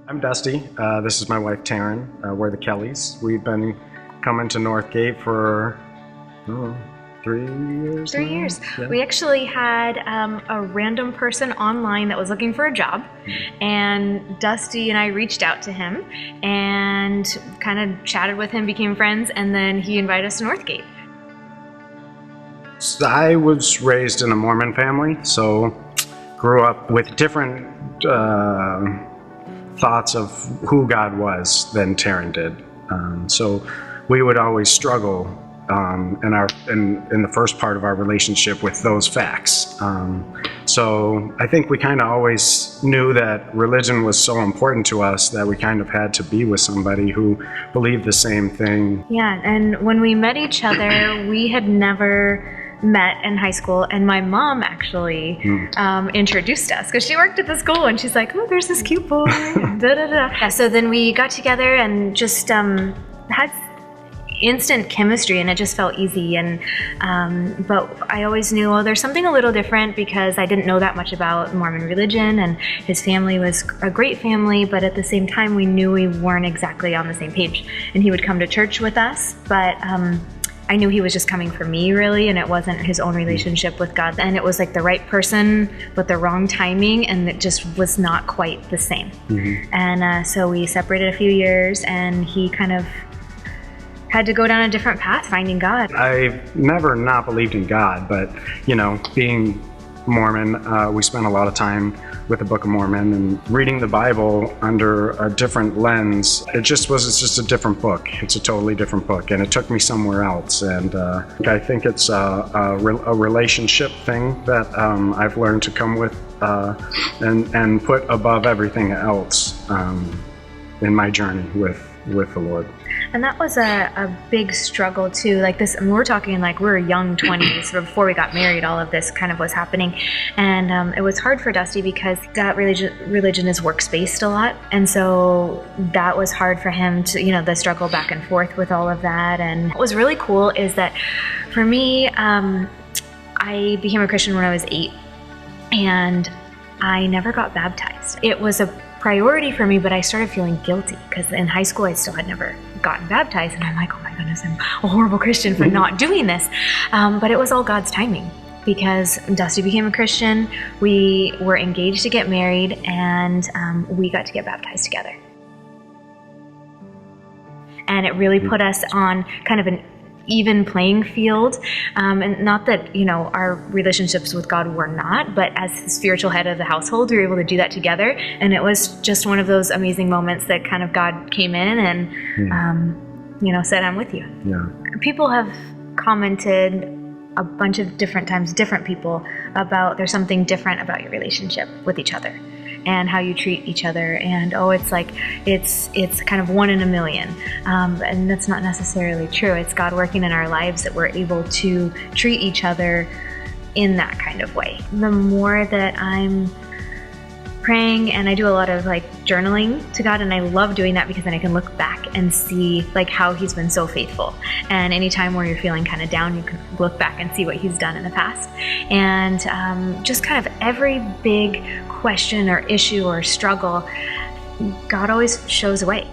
I'm Dusty. This is my wife Terrin. We're the Kellys. We've been coming to Northgate for 3 years. 3 years. Yeah. We actually had a random person online that was looking for a job, and Dusty and I reached out to him and kind of chatted with him, became friends, and then he invited us to Northgate. So I was raised in a Mormon family, so grew up with different thoughts of who God was than Terrin did. So we would always struggle in the first part of our relationship with those facts. So I think we kind of always knew that religion was so important to us that we kind of had to be with somebody who believed the same thing. Yeah, and when we met each other, we had never met in high school, and my mom actually introduced us because she worked at the school, and she's like, oh, there's this cute boy. Da, da, da. Yeah, so then we got together and just had instant chemistry, and it just felt easy. And but I always knew, oh, there's something a little different because I didn't know that much about Mormon religion, and his family was a great family, but at the same time we knew we weren't exactly on the same page. And he would come to church with us, but I knew he was just coming for me, really, and it wasn't his own relationship with God. And it was like the right person, but the wrong timing, and it just was not quite the same. And so we separated a few years, and he kind of had to go down a different path, finding God. I've never not believed in God, but, being Mormon, we spent a lot of time with the Book of Mormon and reading the Bible under a different lens. It's just a different book. It's a totally different book, and it took me somewhere else. And I think it's a relationship thing that I've learned to come with and put above everything else in my journey with the Lord. And that was a big struggle too. Like this, and we're talking like we were young 20s before we got married. All of this kind of was happening, and it was hard for Dusty because that religion is works-based a lot, and so that was hard for him to, the struggle back and forth with all of that. And what was really cool is that for me, I became a Christian when I was 8, and I never got baptized. It was a priority for me, but I started feeling guilty because in high school I still had never gotten baptized, and I'm like, oh my goodness, I'm a horrible Christian for not doing this. But it was all God's timing, because Dusty became a Christian, we were engaged to get married, and we got to get baptized together. And it really put us on kind of an even playing field, and not that our relationships with God were not, but as the spiritual head of the household, we were able to do that together. And it was just one of those amazing moments that kind of God came in and said, I'm with you. Yeah. People have commented a bunch of different times, different people, about there's something different about your relationship with each other and how you treat each other, and it's kind of one in a million, and that's not necessarily true. It's God working in our lives that we're able to treat each other in that kind of way. The more that I'm praying, and I do a lot of journaling to God, and I love doing that because then I can look back and see how He's been so faithful. And anytime where you're feeling kind of down, you can look back and see what He's done in the past. And just kind of every big question or issue or struggle, God always shows a way.